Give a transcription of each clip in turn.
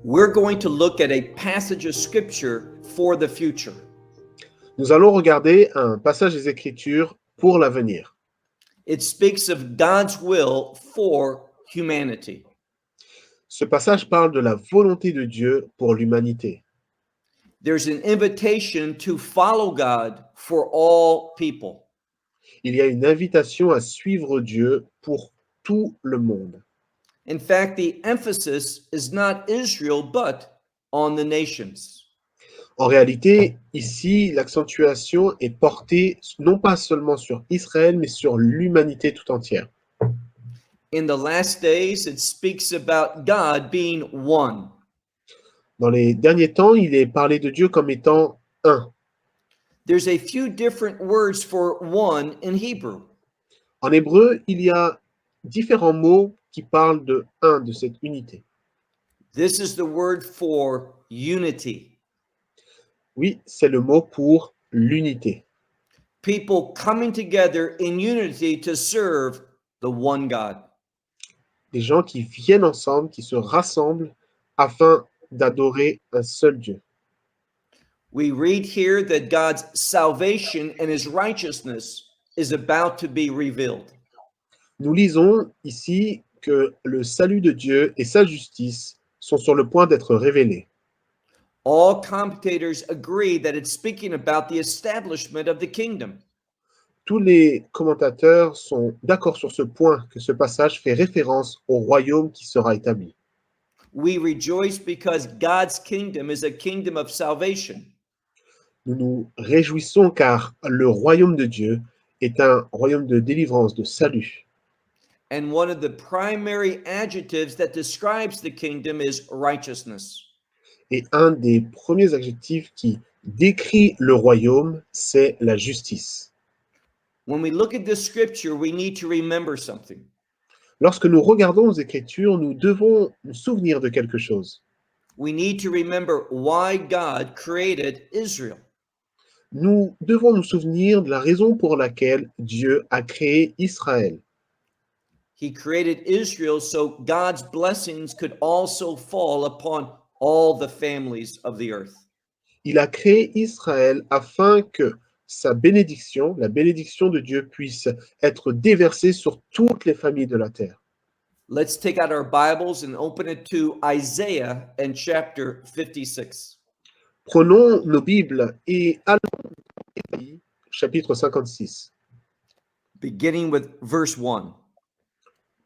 we're going to look at a passage of scripture for the future. Nous allons regarder un passage des Écritures pour l'avenir. It speaks of God's will for humanity. Ce passage parle de la volonté de Dieu pour l'humanité. There's an invitation to follow God for all people. Il y a une invitation à suivre Dieu pour tout le monde. In fact, the emphasis is not Israel, but on the nations. En réalité, ici, l'accentuation est portée non pas seulement sur Israël, mais sur l'humanité tout entière. In the last days, it speaks about God being one. Dans les derniers temps, il est parlé de Dieu comme étant un. There's a few different words for one in Hebrew. En hébreu, il y a différents mots qui parlent de un, de cette unité. This is the word for unity. Oui, c'est le mot pour l'unité. People coming together in unity to serve the one God. Des gens qui viennent ensemble, qui se rassemblent afin d'adorer un seul Dieu. We read here that God's salvation and his righteousness is about to be revealed. Nous lisons ici que le salut de Dieu et sa justice sont sur le point d'être révélés. All commentators agree that it's speaking about the establishment of the kingdom. Tous les commentateurs sont d'accord sur ce point, que ce passage fait référence au royaume qui sera établi. We rejoice because God's kingdom is a kingdom of salvation. Nous nous réjouissons car le royaume de Dieu est un royaume de délivrance, de salut. And one of the primary adjectives that describes the kingdom is righteousness. Et un des premiers adjectifs qui décrit le royaume, c'est la justice. When we look at this scripture, we need to remember something. Lorsque nous regardons aux Écritures, nous devons nous souvenir de quelque chose. We need to remember why God created Israel. Nous devons nous souvenir de la raison pour laquelle Dieu a créé Israël. He created Israel so God's blessings could also fall upon all the families of the earth. Il a créé Israël afin que sa bénédiction, la bénédiction de Dieu, puisse être déversée sur toutes les familles de la terre. Let's take out our Bibles and open it to Isaiah and chapter 56. Prenons nos Bibles et allons à Ésaïe, chapitre 56. Beginning with verse 1.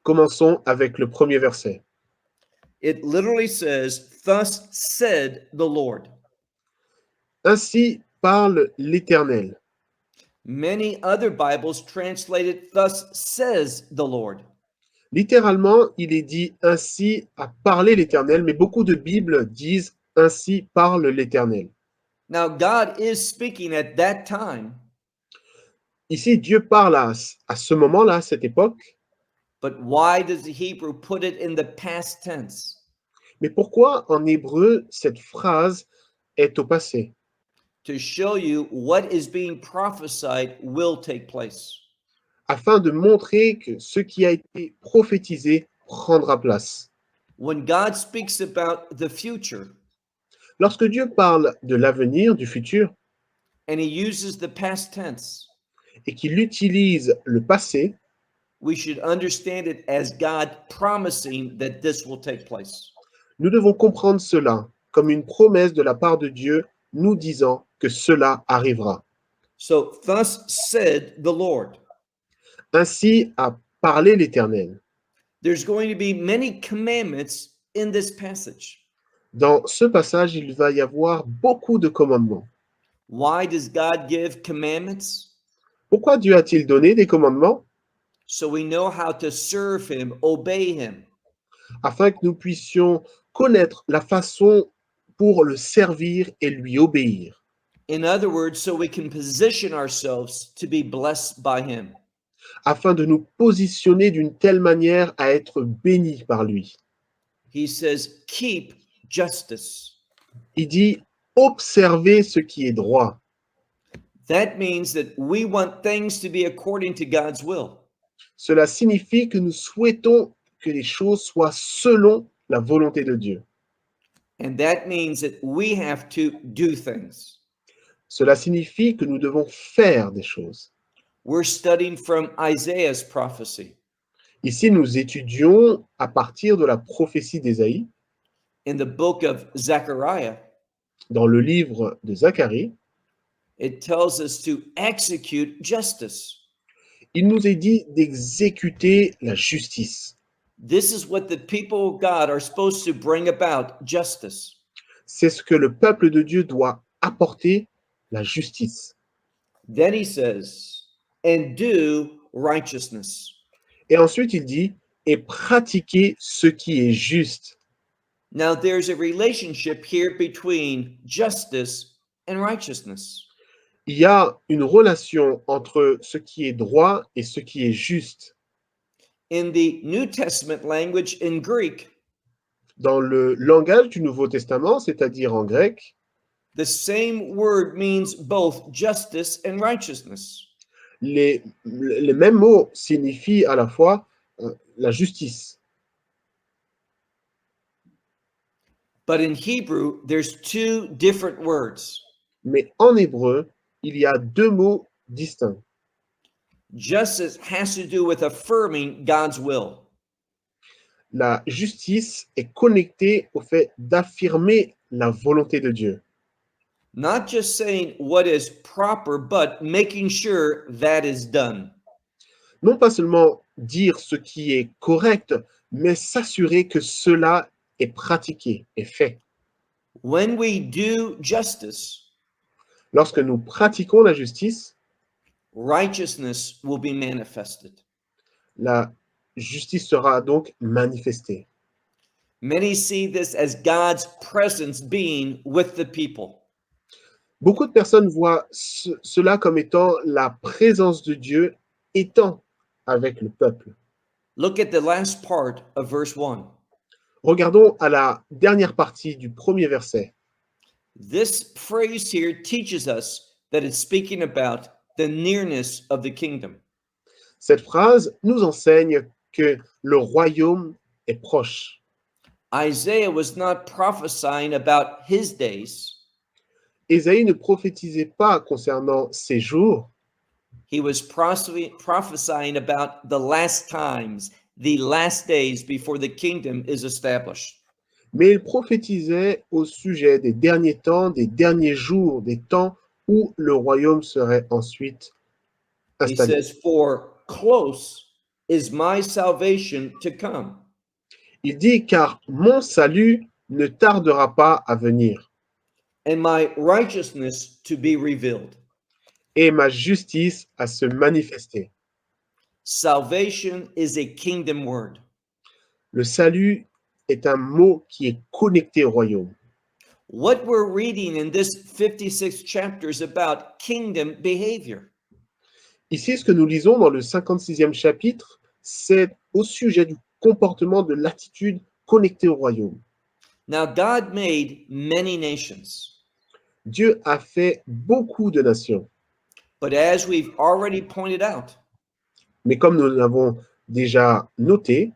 Commençons avec le premier verset. It literally says, "Thus said the Lord." Ainsi parle l'Éternel. Many other Bibles translate it, "Thus says the Lord." Littéralement, il est dit ainsi a parlé l'Éternel, mais beaucoup de Bibles disent ainsi parle l'Éternel. Now, God is speaking at that time, Ici, Dieu parle à ce moment-là, à cette époque, but why does the Hebrew put it in the past tense? mais pourquoi en hébreu cette phrase est au passé? To show you what is being prophesied will take place. Afin de montrer que ce qui a été prophétisé prendra place. When God speaks about the future Lorsque Dieu parle de l'avenir, du futur, and he uses the past tense, et qu'il utilise le passé, we should understand it as God promising that this will take place. nous devons comprendre cela comme une promesse de la part de Dieu nous disant que cela arrivera. So, thus said the Lord. Ainsi a parlé l'Éternel. There's going to be many commandments in this passage. Dans ce passage, il va y avoir beaucoup de commandements. Why does God give commandments? Pourquoi Dieu a-t-il donné des commandements? So we know how to serve him, obey him. Afin que nous puissions connaître la façon pour le servir et lui obéir. In other words, so we can position ourselves to be blessed by him. Afin de nous positionner d'une telle manière à être bénis par lui. He says, keep justice. Il dit, observez ce qui est droit. That means that we want things to be according to God's will. Cela signifie que nous souhaitons que les choses soient selon la volonté de Dieu. And that means that we have to do things. Cela signifie que nous devons faire des choses. We're studying from Isaiah's prophecy. Ici, nous étudions à partir de la prophétie d'Ésaïe, In the book of Zechariah, dans le livre de Zacharie. it tells us to execute justice. Il nous est dit d'exécuter la justice. This is what the people of God are supposed to bring about, justice. C'est ce que le peuple de Dieu doit apporter, la justice. Then he says, and do righteousness. Et ensuite, il dit, et pratiquer ce qui est juste. Now there's a relationship here between justice and righteousness. Il y a une relation entre ce qui est droit et ce qui est juste. In the New Testament language in Greek, Dans le langage du Nouveau Testament, c'est-à-dire en grec, the same word means both justice and righteousness. les mêmes mots signifient à la fois la justice. But in Hebrew, there's two different words. Mais en hébreu, il y a deux mots distincts. Justice has to do with affirming God's will. La justice est connectée au fait d'affirmer la volonté de Dieu. Not just saying what is proper, but making sure that is done. Non pas seulement dire ce qui est correct, mais s'assurer que cela est pratiqué, est fait. When we do justice, Lorsque nous pratiquons la justice, righteousness will be manifested. la justice sera donc manifestée. Many see this as God's presence being with the people. Beaucoup de personnes voient cela comme étant la présence de Dieu étant avec le peuple. Look at the last part of verse 1. Regardons à la dernière partie du premier verset. This phrase here teaches us that it's speaking about the nearness of the kingdom. Cette phrase nous enseigne que le royaume est proche. Isaiah was not prophesying about his days. Ésaïe ne prophétisait pas concernant ses jours, He was prophesying about the last times, the last days before the kingdom is established. mais il prophétisait au sujet des derniers temps, des derniers jours, des temps où le royaume serait ensuite He installé. says, "For close is my salvation to come." Il dit, car mon salut ne tardera pas à venir, And my righteousness to be revealed. et ma justice à se manifester. Salvation is a kingdom word. Le salut est un mot qui est connecté au royaume. What we're reading in this 56 chapters about kingdom behavior. Ici, ce que nous lisons dans le 56e chapitre, c'est au sujet du comportement de l'attitude connectée au royaume. Now, God made many nations, Dieu a fait beaucoup de nations, but as we've already pointed out, mais comme nous l'avons déjà noté,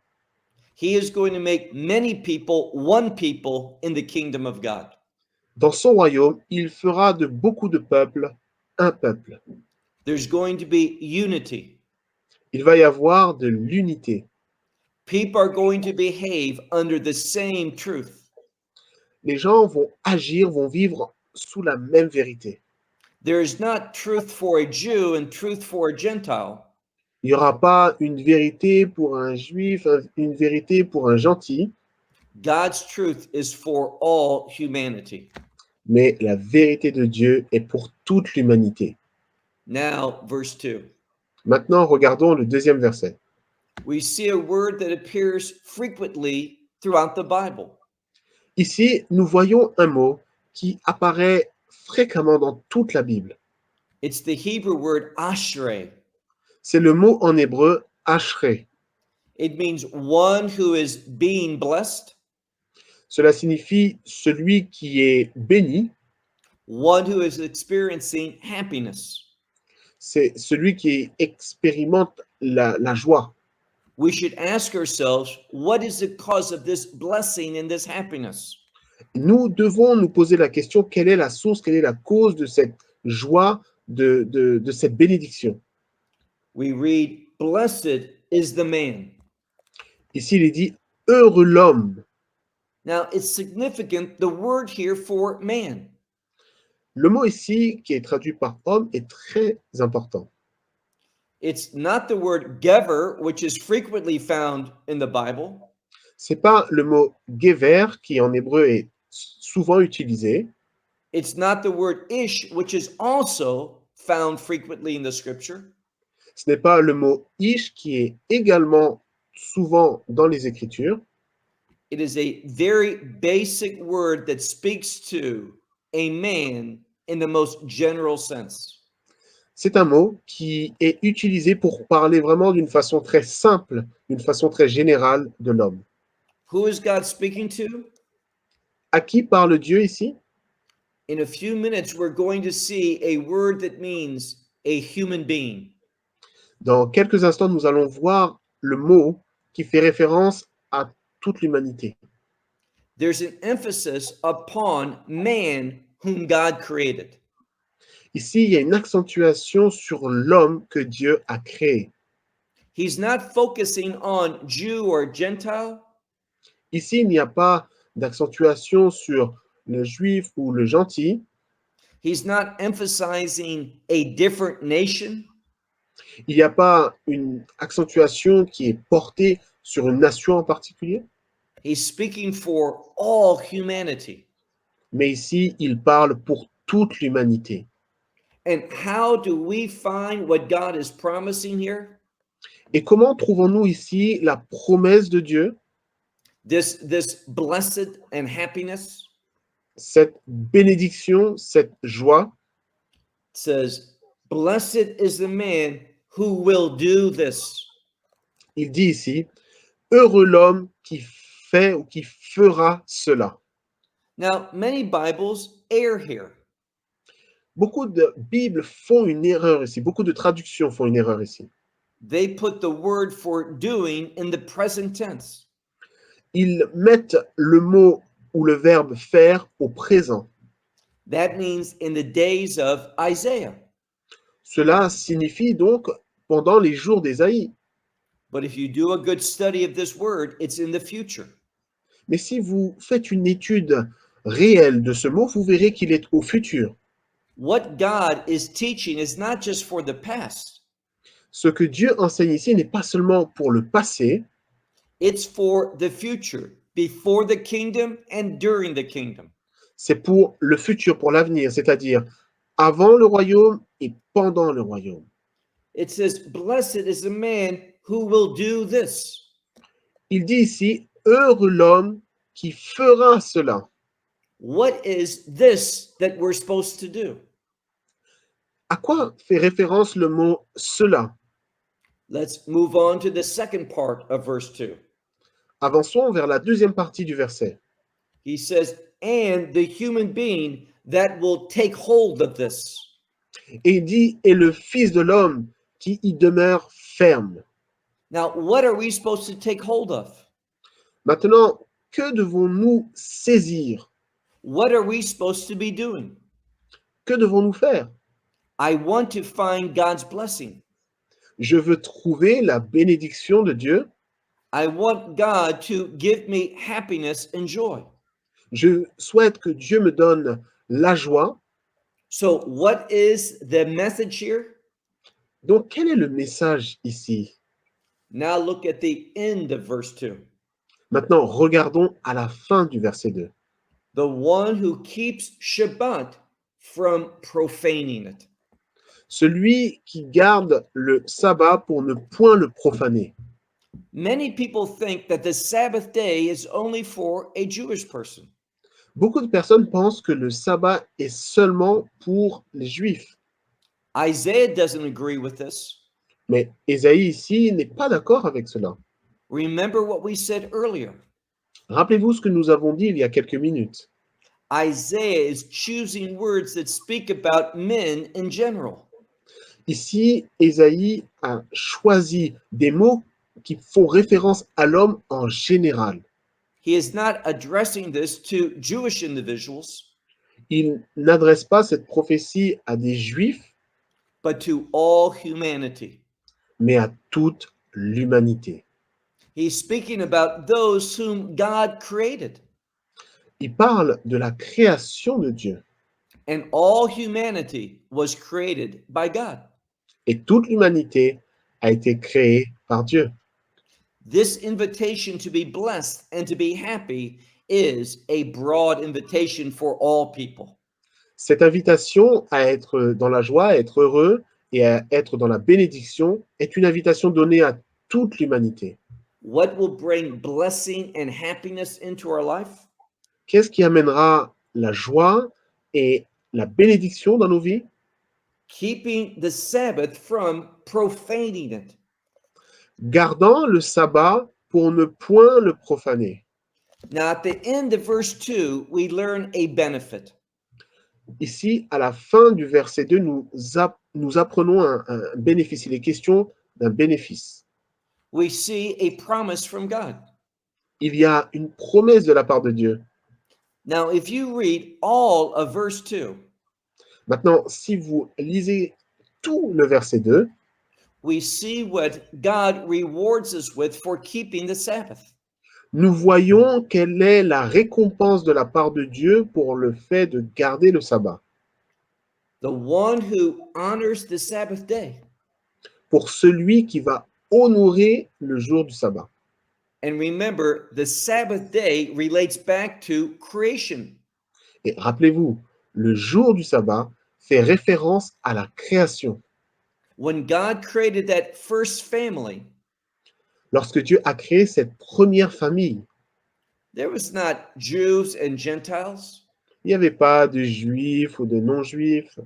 He is going to make many people one people in the kingdom of God. dans son royaume, il fera de beaucoup de peuples un peuple. There's going to be unity. Il va y avoir de l'unité. People are going to behave under the same truth. Les gens vont agir, vont vivre sous la même vérité. There is not truth for a Jew and truth for a Gentile. Il n'y aura pas une vérité pour un juif, une vérité pour un gentil, God's truth is for all humanity. mais la vérité de Dieu est pour toute l'humanité. Now, verse 2. Maintenant, regardons le deuxième verset. We see a word that appears frequently throughout the Bible. Ici, nous voyons un mot qui apparaît fréquemment dans toute la Bible. It's the Hebrew word ashrei. C'est le mot en hébreu ashrei. It means one who is being blessed, Cela signifie celui qui est béni, one who is experiencing happiness. c'est celui qui expérimente la joie. We should ask ourselves, what is the cause of this blessing and this happiness? nous devons nous poser la question, quelle est la source, quelle est la cause de cette joie, de cette bénédiction? We read, "Blessed is the man." Ici, il est dit, heureux l'homme. Now, it's significant, the word here for man. Le mot ici, qui est traduit par homme, est très important. It's not the word gever, which is frequently found in the Bible. C'est pas le mot gever, qui en hébreu est souvent utilisé. It's not the word ish, which is also found frequently in the scripture. Ce n'est pas le mot ish, qui est également souvent dans les Écritures. It is a very basic word that speaks to a man in the most general sense. C'est un mot qui est utilisé pour parler vraiment d'une façon très simple, d'une façon très générale de l'homme. Who is God speaking to? À qui parle Dieu ici? In a few minutes, we're going to see a word that means a human being. Dans quelques instants, nous allons voir le mot qui fait référence à toute l'humanité. There's an emphasis upon man whom God created. Ici, il y a une accentuation sur l'homme que Dieu a créé. He's not focusing on Jew or Gentile. Ici, il n'y a pas d'accentuation sur le juif ou le gentil. He's not emphasizing a different nation. Il n'y a pas une accentuation qui est portée sur une nation en particulier. He's speaking for all humanity. Mais ici, il parle pour toute l'humanité. And how do we find what God is promising here? Et comment trouvons-nous ici la promesse de Dieu, This blessed and happiness? cette bénédiction, cette joie? It says, "Blessed is the man who will do this." Il dit ici, heureux l'homme qui fait ou qui fera cela. Now, many Bibles err here. Beaucoup de Bibles font une erreur ici, beaucoup de traductions font une erreur ici. They put the word for doing in the present tense. Ils mettent le mot ou le verbe faire au présent. That means in the days of Isaiah. Cela signifie donc pendant les jours d'Ésaïe. But if you do a good study of this word, it's in the future. Mais si vous faites une étude réelle de ce mot, vous verrez qu'il est au futur. What God is teaching is not just for the past, Ce que Dieu enseigne ici n'est pas seulement pour le passé, it's for the future, before the kingdom and during the kingdom. c'est pour le futur, pour l'avenir, c'est-à-dire avant le royaume et pendant le royaume. It says, "Blessed is the man who will do this." Il dit ici, heureux l'homme qui fera cela. What is this that we're supposed to do? À quoi fait référence le mot cela? Let's move on to the second part of verse 2. Avançons vers la deuxième partie du verset. He says, "And the human being that will take hold of this." Et il dit, et le Fils de l'homme qui y demeure ferme. Now, what are we supposed to take hold of? Maintenant, que devons-nous saisir? What are we supposed to be doing? Que devons-nous faire? I want to find God's blessing. Je veux trouver la bénédiction de Dieu. I want God to give me happiness and joy. Je souhaite que Dieu me donne la joie. So, what is the message here? Donc, quel est le message ici? Now, look at the end of verse 2. Maintenant, regardons à la fin du verset 2. The one who keeps Shabbat from profaning it. Celui qui garde le sabbat pour ne point le profaner. Many people think that the Sabbath day is only for a Jewish person. Beaucoup de personnes pensent que le sabbat est seulement pour les juifs. Isaiah doesn't agree with this. Mais Ésaïe ici n'est pas d'accord avec cela. Remember what we said earlier. Rappelez-vous ce que nous avons dit il y a quelques minutes. Isaiah is choosing words that speak about men in general. Ici, Ésaïe a choisi des mots qui font référence à l'homme en général. he is not addressing this to Jewish individuals, Il n'adresse pas cette prophétie à des Juifs, but to all humanity. mais à toute l'humanité. He's speaking about those whom God created, Il parle de la création de Dieu. and all humanity was created by God. Et toute l'humanité a été créée par Dieu. This invitation to be blessed and to be happy is a broad invitation for all people. Cette invitation à être dans la joie, à être heureux et à être dans la bénédiction est une invitation donnée à toute l'humanité. What will bring blessing and happiness into our life? Qu'est-ce qui amènera la joie et la bénédiction dans nos vies? Keeping the Sabbath from profaning it. Gardant le sabbat pour ne point le profaner. Now, at the end of verse 2, we learn a benefit. Ici, à la fin du verset 2, nous apprenons un bénéfice. Il est question d'un bénéfice. We see a promise from God. Il y a une promesse de la part de Dieu. Now, if you read all of verse 2, Maintenant, si vous lisez tout le verset 2, we see what God rewards us with for keeping the Sabbath. nous voyons quelle est la récompense de la part de Dieu pour le fait de garder le sabbat. The one who honors the Sabbath day. Pour celui qui va honorer le jour du sabbat. And remember, the Sabbath day relates back to creation. Et rappelez-vous, le jour du sabbat fait référence à la création. When God created that first family, Lorsque Dieu a créé cette première famille, there was not Jews and Gentiles. il n'y avait pas de juifs ou de non-juifs.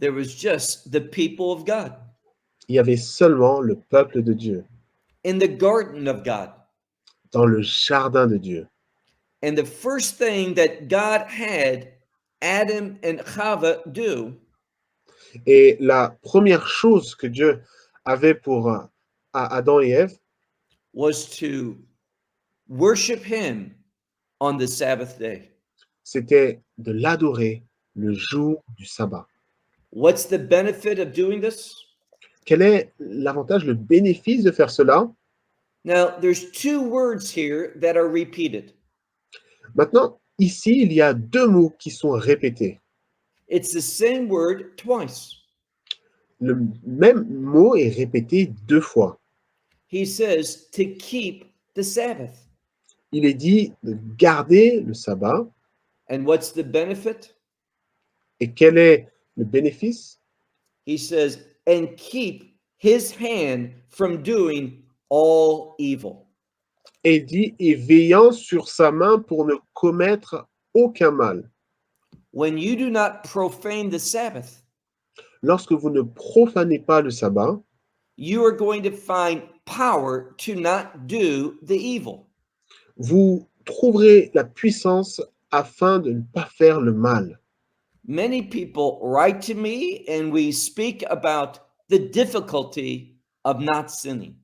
There was just the people of God Il y avait seulement le peuple de Dieu, in the garden of God. dans le jardin de Dieu. And the first thing that God had Adam and Chava do Et la première chose que Dieu avait pour Adam et Ève, was to worship him on the Sabbath day. c'était de l'adorer le jour du sabbat. What's the benefit of doing this? Quel est l'avantage, le bénéfice de faire cela? Now, there's two words here that are repeated. Maintenant, ici, il y a deux mots qui sont répétés. It's the same word twice. Le même mot est répété deux fois. He says to keep the Sabbath. Il est dit de garder le sabbat. And what's the benefit? Et quel est le bénéfice? He says, and keep his hand from doing all evil. Et il dit, et veillant sur sa main pour ne commettre aucun mal. When you do not profane the Sabbath, Lorsque vous ne profanez pas le sabbat, you are going to find power to not do the evil. vous trouverez la puissance afin de ne pas faire le mal. Many people write to me and we speak about the difficulty of not sinning.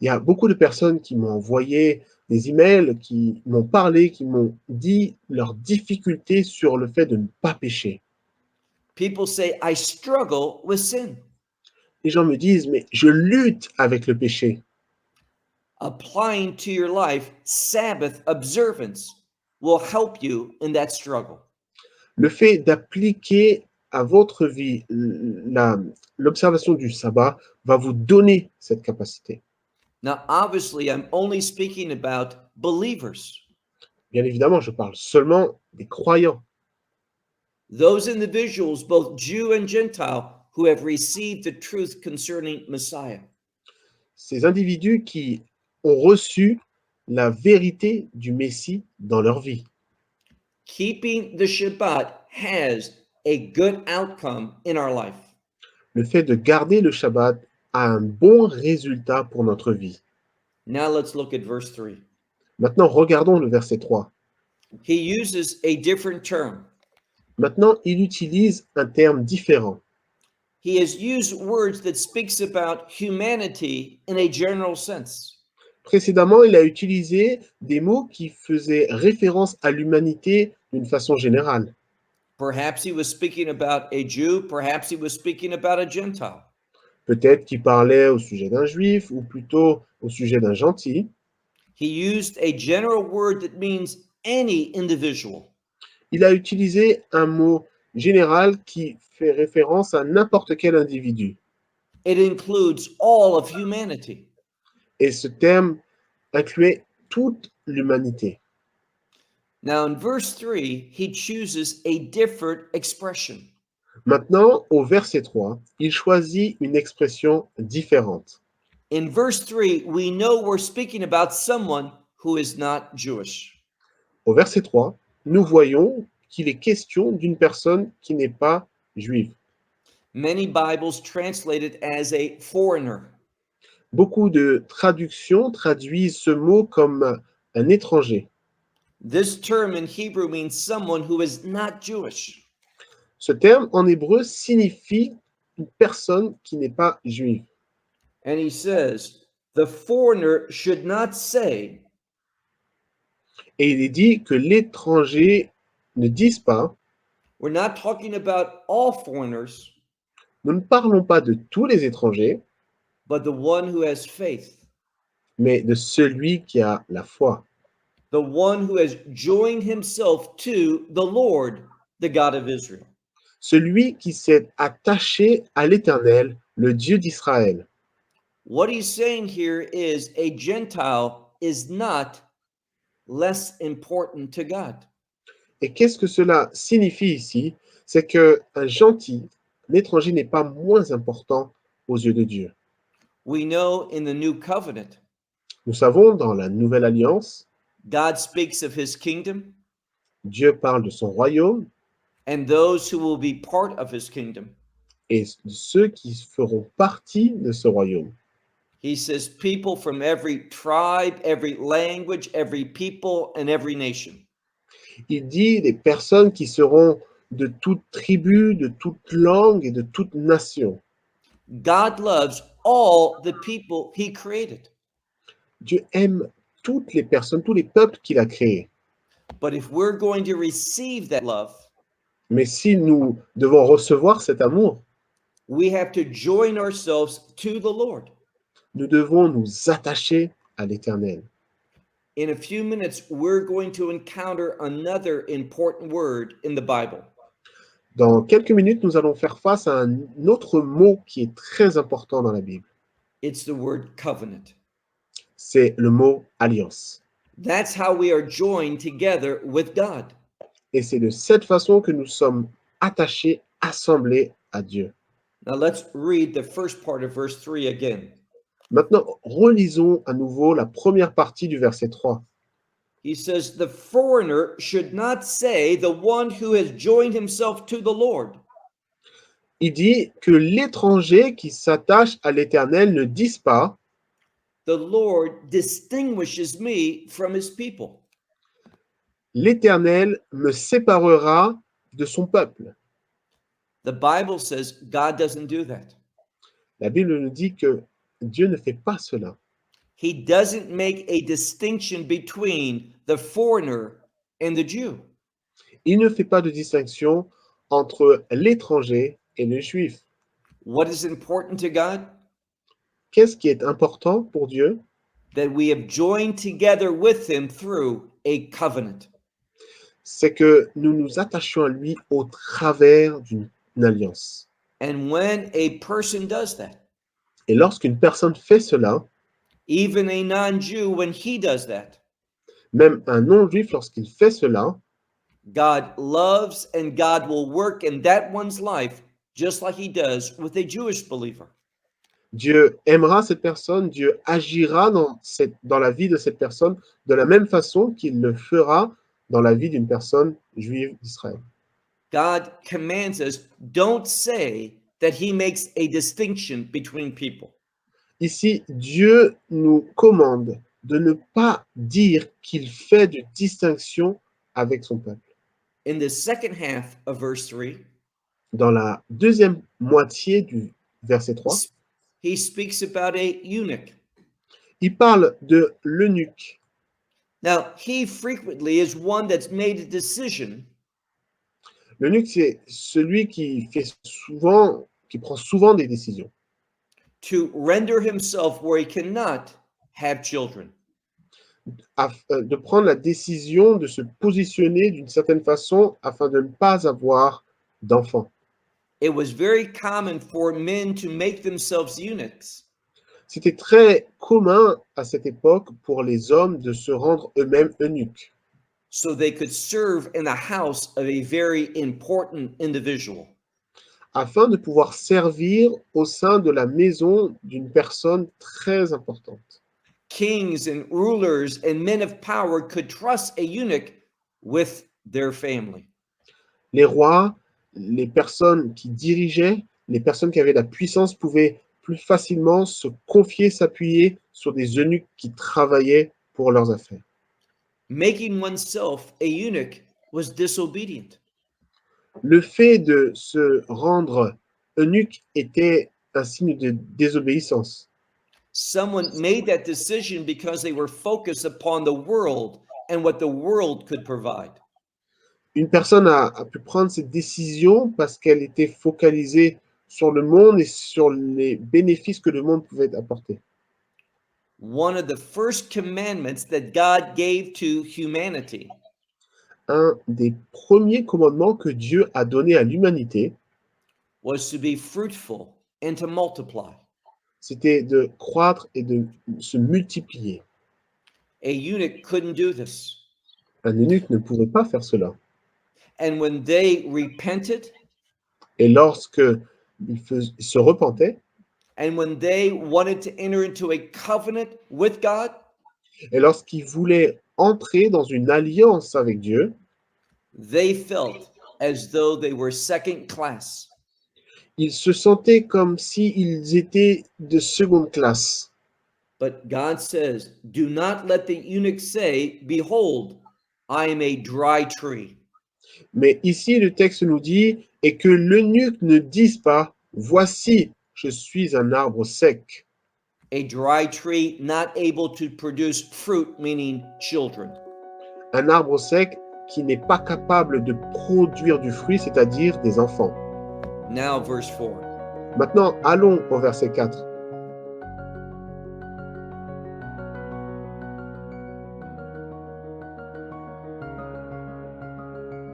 Il y a beaucoup de personnes qui m'ont envoyé des emails, qui m'ont parlé, qui m'ont dit leurs difficultés sur le fait de ne pas pécher. People say, I struggle with sin. Les gens me disent, mais je lutte avec le péché. Applying to your life Sabbath observance will help you in that struggle. Le fait d'appliquer à votre vie l'observation du sabbat va vous donner cette capacité. Now, obviously, I'm only speaking about believers, Bien évidemment, je parle seulement des croyants, those individuals, both Jew and Gentile, who have received the truth concerning Messiah. ces individus qui ont reçu la vérité du Messie dans leur vie. Keeping the Shabbat has a good outcome in our life. Le fait de garder le Shabbat a un bon résultat pour notre vie. Now let's look at verse 3. Maintenant, regardons le verset 3. He uses a different term. Maintenant, il utilise un terme différent. He has used words that speaks about humanity in a general sense. Précédemment, il a utilisé des mots qui faisaient référence à l'humanité d'une façon générale. Perhaps he was speaking about a Jew, perhaps he was speaking about a Gentile. Peut-être qu'il parlait au sujet d'un juif ou plutôt au sujet d'un gentil. He used a general word that means any individual. Il a utilisé un mot général qui fait référence à n'importe quel individu. It includes all of humanity. Et ce terme incluait toute l'humanité. Now, in verse 3, he chooses a different expression. Maintenant, au verset 3, il choisit une expression différente. In verse 3, we know we're speaking about someone who is not Jewish. Au verset 3, nous voyons qu'il est question d'une personne qui n'est pas juive. Many Bibles translate it as a foreigner. Beaucoup de traductions traduisent ce mot comme un étranger. This term in Hebrew means someone who is not Jewish. Ce terme en hébreu signifie une personne qui n'est pas juive. And he says, the foreigner should not say, Et il est dit que l'étranger ne dise pas, we're not talking about all foreigners, nous ne parlons pas de tous les étrangers, but the one who has faith, mais de celui qui a la foi, the one who has joined himself to the Lord, the God of Israel. celui qui s'est attaché à l'Éternel, le Dieu d'Israël. What he's saying here is a Gentile is not less important to God. Et qu'est-ce que cela signifie ici? C'est qu'un gentil, un étranger n'est pas moins important aux yeux de Dieu. We know in the new covenant, Nous savons, dans la Nouvelle Alliance, God speaks of his kingdom Dieu parle de son royaume and those who will be part of his kingdom. et de ceux qui feront partie de ce royaume. He says, people from every tribe, every language, every people, and every nation. Il dit les personnes qui seront de toute tribu, de toute langue et de toute nation. God loves all the people he created. Dieu aime toutes les personnes, tous les peuples qu'il a créés. But if we're going to receive that love, Mais si nous devons recevoir cet amour, we have to join ourselves to the Lord. nous devons nous attacher à l'Éternel. In a few minutes, we're going to encounter another important word in the Bible. Dans quelques minutes, nous allons faire face à un autre mot qui est très important dans la Bible. It's the word covenant. C'est le mot alliance. That's how we are joined together with God. Et c'est de cette façon que nous sommes attachés, assemblés à Dieu. Now let's read the first part of verse 3 again. Maintenant, relisons à nouveau la première partie du verset 3. He says, the foreigner should not say the one who has joined himself to the Lord. Il dit que l'étranger qui s'attache à l'Éternel ne dise pas The Lord distinguishes me from his people. l'Éternel me séparera de son peuple. The Bible says God doesn't do that. La Bible nous dit que Dieu ne fait pas cela. He doesn't make a distinction between the foreigner and the Jew. Il ne fait pas de distinction entre l'étranger et le juif. What is important to God? Qu'est-ce qui est important pour Dieu? That we have joined together with him through a covenant. C'est que nous nous attachions à lui au travers d'une alliance. And when a person does that, Et lorsqu'une personne fait cela, even a non-Jew, when he does that, même un non-juif, lorsqu'il fait cela, God loves and God will work in that one's life just like he does with a Jewish believer. Dieu aimera cette personne, Dieu agira dans la vie de cette personne de la même façon qu'il le fera dans la vie d'une personne juive d'Israël. God commands us, don't say that he makes a distinction between people. Ici, Dieu nous commande de ne pas dire qu'il fait de distinction avec son peuple. In the second half of verse 3, Dans la deuxième moitié du verset 3, he speaks about a eunuch. Il parle de l'eunuque. Now, he frequently is one that's made a decision L'eunuque, c'est celui qui prend souvent des décisions, to render himself where he cannot have children. de prendre la décision de se positionner d'une certaine façon afin de ne pas avoir d'enfants. It was very common for men to make themselves eunuchs C'était très commun à cette époque pour les hommes de se rendre eux-mêmes eunuques, so they could serve in the house of a very important individual. afin de pouvoir servir au sein de la maison d'une personne très importante. Kings and rulers and men of power could trust a eunuch with their family. Les rois, les personnes qui dirigeaient, les personnes qui avaient la puissance pouvaient plus facilement se confier, s'appuyer sur des eunuques qui travaillaient pour leurs affaires. Making oneself a eunuch was disobedient. Le fait de se rendre eunuque était un signe de désobéissance. Someone made that decision because they were focused upon the world and what the world could provide. Une personne a pu prendre cette décision parce qu'elle était focalisée sur le monde et sur les bénéfices que le monde pouvait apporter. One of the first commandments that God gave to humanity Un des premiers commandements que Dieu a donné à l'humanité, was to be fruitful and to multiply. c'était de croître et de se multiplier. A eunuch couldn't do this. Un eunuque ne pouvait pas faire cela. And when they repented Et lorsque il se repentait, and when they wanted to enter into a covenant with God, et lorsqu'il voulait entrer dans une alliance avec Dieu, they felt as though they were second class. ils se sentaient comme s'ils étaient de seconde classe. But God says, do not let the eunuch say, behold, I am a dry tree. Mais ici, le texte nous dit, et que l'eunuque ne dise pas, voici, je suis un arbre sec. A dry tree not able to produce fruit, meaning children. Un arbre sec qui n'est pas capable de produire du fruit, c'est-à-dire des enfants. Now, verse 4. Maintenant, allons au verset 4.